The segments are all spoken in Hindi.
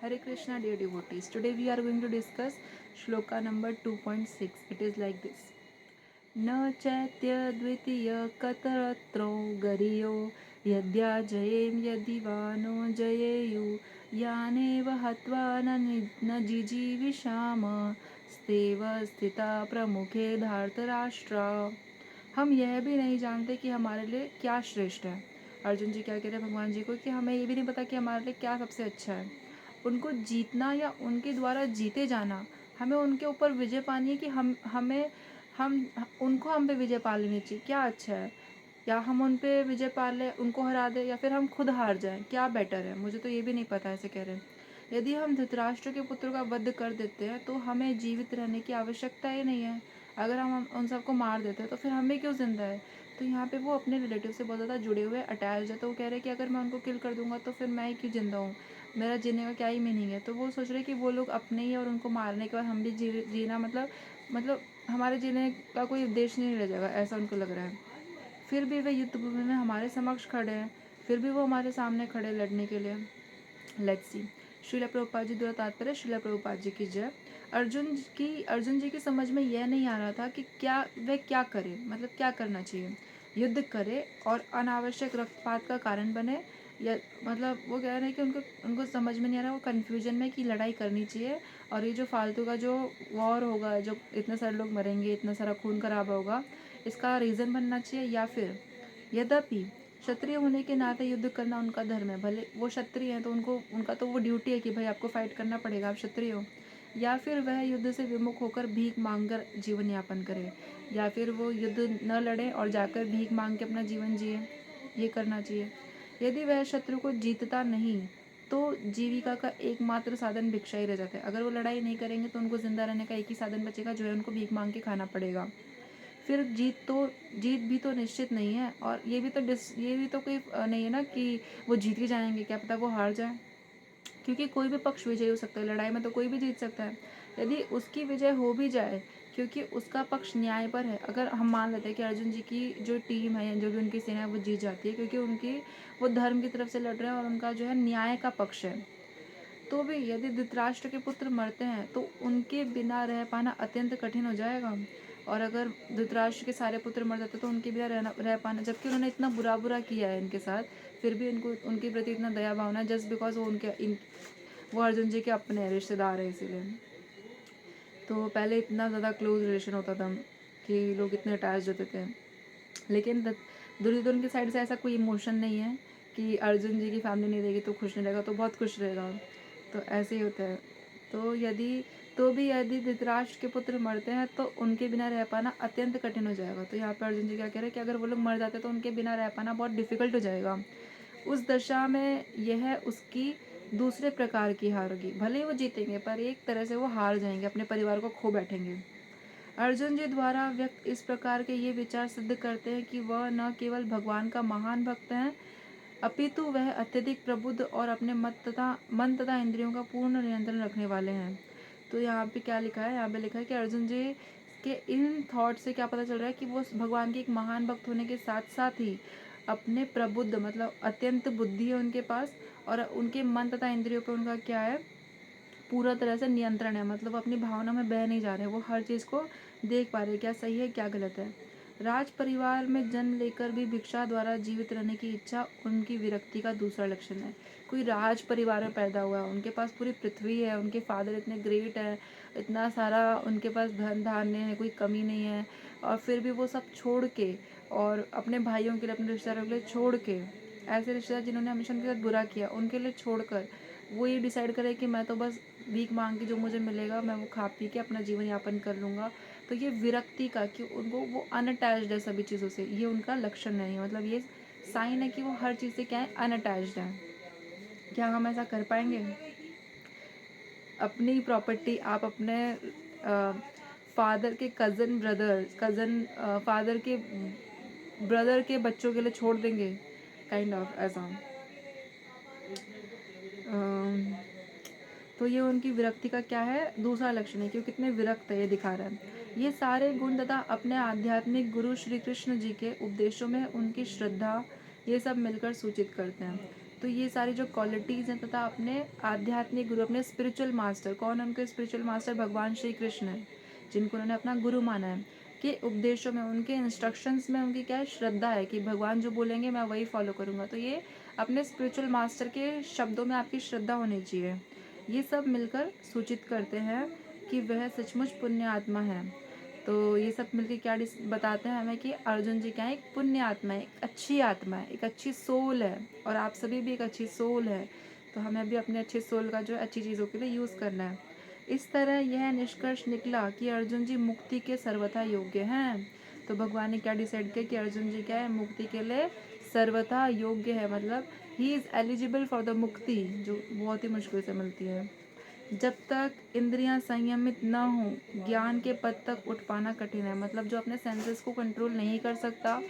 Hare Krishna, dear devotees. Today we are going to discuss shloka number 2.6. It is like this. न चैत्य द्वितीय कतरत्रो गरियो यद्याजयेम यदि वानो जयेयु यानेव हत्वा न जिजीविषाम स्तेव स्थिता प्रमुखे धार्तराष्ट्रा। हम यह भी नहीं जानते कि हमारे लिए क्या श्रेष्ठ है। अर्जुन जी क्या कह रहे हैं भगवान जी को कि हमें ये भी नहीं पता कि हमारे लिए क्या सबसे अच्छा है। उनको जीतना या उनके द्वारा जीते जाना, हमें उनके ऊपर विजय पानी है कि हम उनको हम पे विजय पा लेनी चाहिए। क्या अच्छा है, या हम उन पे विजय पा लें, उनको हरा दें, या फिर हम खुद हार जाएं, क्या बेटर है, मुझे तो ये भी नहीं पता। ऐसे कह रहे हैं यदि हम धृतराष्ट्र के पुत्र का वध कर देते हैं तो हमें जीवित रहने की आवश्यकता ही नहीं है। अगर हम उन सबको मार देते हैं तो फिर हमें क्यों जिंदा है। तो यहाँ पे वो अपने रिलेटिव से बहुत ज़्यादा जुड़े हुए अटैच है। तो वो कह रहे हैं कि अगर मैं उनको किल कर दूंगा तो फिर मैं ही क्यों जिंदा हूँ, मेरा जीने का क्या ही मीनिंग है। तो वो सोच रहे कि वो लोग अपने ही और उनको मारने के बाद हम भी जीना मतलब हमारे जीने का कोई उद्देश्य नहीं रह जाएगा, ऐसा उनको लग रहा है। फिर भी वे युद्ध भूमि में हमारे समक्ष खड़े हैं, फिर भी वो हमारे सामने खड़े लड़ने के लिए। Let's see. श्रीला प्रभुपाद जी द्वारा तात्पर्य श्रीला प्रभुपाद जी की जय। अर्जुन जी की समझ में यह नहीं आ रहा था कि वे क्या करे, मतलब क्या करना चाहिए। युद्ध करे और अनावश्यक रक्तपात का कारण बने, या मतलब वो कह रहे हैं कि उनको समझ में नहीं आ रहा, वो कन्फ्यूजन में कि लड़ाई करनी चाहिए और ये जो फालतू का जो वॉर होगा, जो इतने सारे लोग मरेंगे, इतना सारा खून खराब होगा, इसका रीज़न बनना चाहिए। या फिर यद्यपि क्षत्रिय होने के नाते युद्ध करना उनका धर्म है, भले वो क्षत्रिय हैं तो उनका तो वो ड्यूटी है कि भाई आपको फाइट करना पड़ेगा, आप क्षत्रिय हो। या फिर वह युद्ध से विमुख होकर भीख मांगकर जीवन यापन करे, या फिर वो युद्ध न लड़े और जाकर भीख मांग के अपना जीवन जिए, ये करना चाहिए। यदि वह शत्रु को जीतता नहीं तो जीविका का एकमात्र साधन भिक्षा ही रह जाता है। अगर वो लड़ाई नहीं करेंगे तो उनको जिंदा रहने का एक ही साधन बचेगा, जो है उनको भीख मांग के खाना पड़ेगा। फिर जीत भी तो निश्चित नहीं है, और ये भी तो कोई नहीं है ना कि वो जीत ही जाएंगे, क्या पता वो हार जाए। क्योंकि कोई भी पक्ष विजयी हो सकता है, लड़ाई में तो कोई भी जीत सकता है। यदि उसकी विजय हो भी जाए क्योंकि उसका पक्ष न्याय पर है, अगर हम मान लेते हैं कि अर्जुन जी की जो टीम है या जो भी उनकी सेना है वो जीत जाती है क्योंकि वो धर्म की तरफ से लड़ रहे हैं और उनका जो है न्याय का पक्ष है, तो भी यदि धृतराष्ट्र के पुत्र मरते हैं तो उनके बिना रह पाना अत्यंत कठिन हो जाएगा। और अगर धृतराष्ट्र के सारे पुत्र मर जाते तो उनके बिना रह पाना, जबकि उन्होंने इतना बुरा बुरा किया है इनके साथ, फिर भी इनको उनके प्रति इतना दया भावना है, जस्ट बिकॉज वो अर्जुन जी के अपने रिश्तेदार है इसीलिए। तो पहले इतना ज़्यादा क्लोज रिलेशन होता था कि लोग इतने अटैच होते थे, लेकिन दुर्योधन की साइड से ऐसा कोई इमोशन नहीं है कि अर्जुन जी की फैमिली नहीं रहेगी तो खुश नहीं रहेगा, तो बहुत खुश रहेगा। तो ऐसे ही होता है। तो यदि धृतराष्ट्र के पुत्र मरते हैं तो उनके बिना रह पाना अत्यंत कठिन हो जाएगा। तो यहाँ पर अर्जुन जी क्या कह रहे हैं कि अगर वो लोग मर जाते तो उनके बिना रह पाना बहुत डिफिकल्ट हो जाएगा। उस दशा में यह उसकी दूसरे प्रकार की हार होगी। भले ही वो जीतेंगे पर एक तरह से वो हार जाएंगे, अपने परिवार को खो बैठेंगे। अर्जुन जी द्वारा व्यक्त इस प्रकार के ये विचार सिद्ध करते हैं कि वह न केवल भगवान का महान भक्त हैं, अपितु वह अत्यधिक प्रबुद्ध और अपने मन तथा इंद्रियों का पूर्ण नियंत्रण रखने वाले हैं। तो यहाँ पे क्या लिखा है, यहाँ पे लिखा है कि अर्जुन जी के इन थॉट से क्या पता चल रहा है कि वो भगवान के एक महान भक्त होने के साथ साथ ही अपने प्रबुद्ध, मतलब अत्यंत बुद्धि है उनके पास, और उनके मन तथा इंद्रियों पर उनका क्या है, पूरा तरह से नियंत्रण है। मतलब अपनी भावना में बह नहीं जा रहे, वो हर चीज़ को देख पा रहे, क्या सही है क्या गलत है। राज परिवार में जन्म लेकर भी भिक्षा द्वारा जीवित रहने की इच्छा उनकी विरक्ति का दूसरा लक्षण है। कोई राज परिवार में पैदा हुआ है, उनके पास पूरी पृथ्वी है, उनके फादर इतने ग्रेट है, इतना सारा उनके पास धन धान्य है, कोई कमी नहीं है, और फिर भी वो सब छोड़ के और अपने भाइयों के लिए, अपने रिश्तेदारों के लिए छोड़ के, ऐसे रिश्तेदार जिन्होंने हमेशा उनके साथ बुरा किया उनके लिए छोड़कर वो ये डिसाइड करे कि मैं तो बस भीख मांग के जो मुझे मिलेगा मैं वो खा पी के अपना जीवन यापन कर लूँगा। तो ये विरक्ति का, कि उनको वो अनअटैच्ड है सभी चीज़ों से, ये उनका लक्षण नहीं है। मतलब ये साइन है कि वो हर चीज़ से क्या है, अनअटैच्ड है। क्या हम ऐसा कर पाएंगे? अपनी प्रॉपर्टी आप अपने फादर के फादर के ब्रदर के बच्चों के लिए छोड़ देंगे? काइंड ऑफ ऐसा। तो ये उनकी विरक्ति का क्या है, दूसरा लक्षण है कि वो कितने विरक्त है, ये दिखा रहा है। ये सारे गुण तथा अपने आध्यात्मिक गुरु श्री कृष्ण जी के उपदेशों में उनकी श्रद्धा, ये सब मिलकर सूचित करते हैं। तो ये सारी जो क्वालिटीज़ हैं तथा अपने आध्यात्मिक गुरु, अपने स्पिरिचुअल मास्टर, कौन है उनके स्पिरिचुअल मास्टर? भगवान श्री कृष्ण है, जिनको उन्होंने अपना गुरु माना है, के उपदेशों में, उनके इंस्ट्रक्शंस में उनकी क्या है? श्रद्धा है कि भगवान जो बोलेंगे मैं वही फॉलो करूँगा। तो ये अपने स्पिरिचुअल मास्टर के शब्दों में आपकी श्रद्धा होनी चाहिए। ये सब मिलकर सूचित करते हैं कि वह सचमुच पुण्य आत्मा है। तो ये सब मिलकर क्या बताते हैं हमें कि अर्जुन जी क्या है? एक पुण्य आत्मा है, एक अच्छी आत्मा है, एक अच्छी सोल है, और आप सभी भी एक अच्छी सोल है। तो हमें भी अपने अच्छे सोल का जो है अच्छी चीज़ों के लिए यूज़ करना है। इस तरह यह निष्कर्ष निकला कि अर्जुन जी मुक्ति के सर्वथा योग्य हैं। तो भगवान ने क्या डिसाइड किया कि अर्जुन जी क्या है? मुक्ति के लिए सर्वथा योग्य है, मतलब he is eligible for the मुक्ति, जो बहुत ही मुश्किल से मिलती है। जब तक इंद्रियां संयमित न हो, ज्ञान के पद तक उठ पाना कठिन है। मतलब जो अपने सेंसेस को कंट्रोल नहीं कर सकता,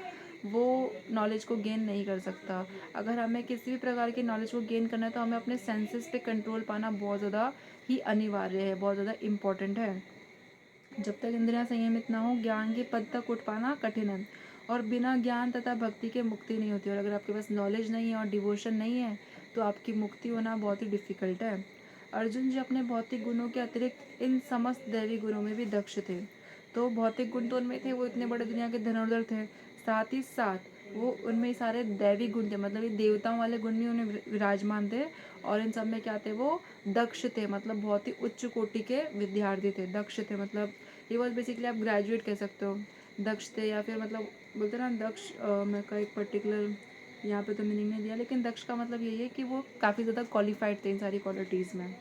वो नॉलेज को गेन नहीं कर सकता। अगर हमें किसी भी प्रकार की नॉलेज को गेन करना है, तो हमें अपने सेंसेस पे कंट्रोल पाना बहुत ज़्यादा ही अनिवार्य है, बहुत ज़्यादा इम्पॉर्टेंट है। जब तक इंद्रियां संयमित ना हो, ज्ञान के पद तक उठ पाना कठिन है, और बिना ज्ञान तथा भक्ति के मुक्ति नहीं होती। और अगर आपके पास नॉलेज नहीं है और डिवोशन नहीं है, तो आपकी मुक्ति होना बहुत ही डिफ़िकल्ट है। अर्जुन जी अपने भौतिक गुणों के अतिरिक्त इन समस्त दैवी गुणों में भी दक्ष थे। तो भौतिक गुण तो उनमें थे, वो इतने बड़े दुनिया के धनुर्धर थे, साथ ही साथ वो उनमें सारे दैवी गुण थे, मतलब ये देवताओं वाले गुण भी उन्हें विराजमान थे। और इन सब में क्या थे? वो दक्ष थे, मतलब बहुत ही उच्च कोटि के विद्यार्थी थे। दक्ष थे मतलब ये वॉज बेसिकली आप ग्रेजुएट कह सकते हो, दक्ष थे, या फिर मतलब बोलते ना दक्ष मैं का एक पर्टिकुलर यहाँ पे तो मीनिंग नहीं दिया, लेकिन दक्ष का मतलब यही है कि वो काफ़ी ज़्यादा क्वालिफाइड थे इन सारी क्वालिटीज़ में।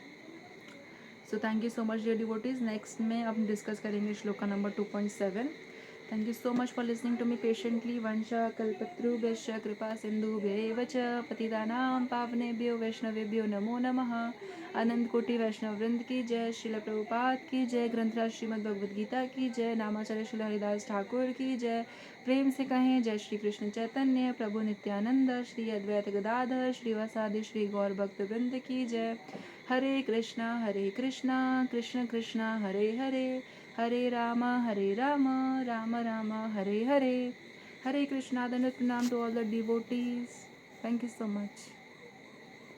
So thank you so much dear devotees. Next में अब डिस्कस करेंगे shloka number 2.7। Thank you so much for listening to me patiently. वंशा कल्पतरुभ्यश्च कृपा सिंधुभ्यैव च पतितानां पावनेभ्यो वैष्णवेभ्यो नमो नमः। अनंत कोटि वैष्णव वृंद की जय। श्रील प्रभुपाद की जय। ग्रंथराज श्रीमद् भगवद गीता की जय। नामाचार्य श्री हरिदास ठाकुर की जय। प्रेम से कहें जय श्री कृष्ण चैतन्य प्रभु नित्यानंद श्री अद्वैत गदाधर श्रीवासादि श्री गौर भक्त वृंद की जय। हरे कृष्णा कृष्ण कृष्णा हरे हरे, हरे राम राम राम हरे हरे। हरे कृष्णा। द प्रणाम to all the devotees. Thank you so much.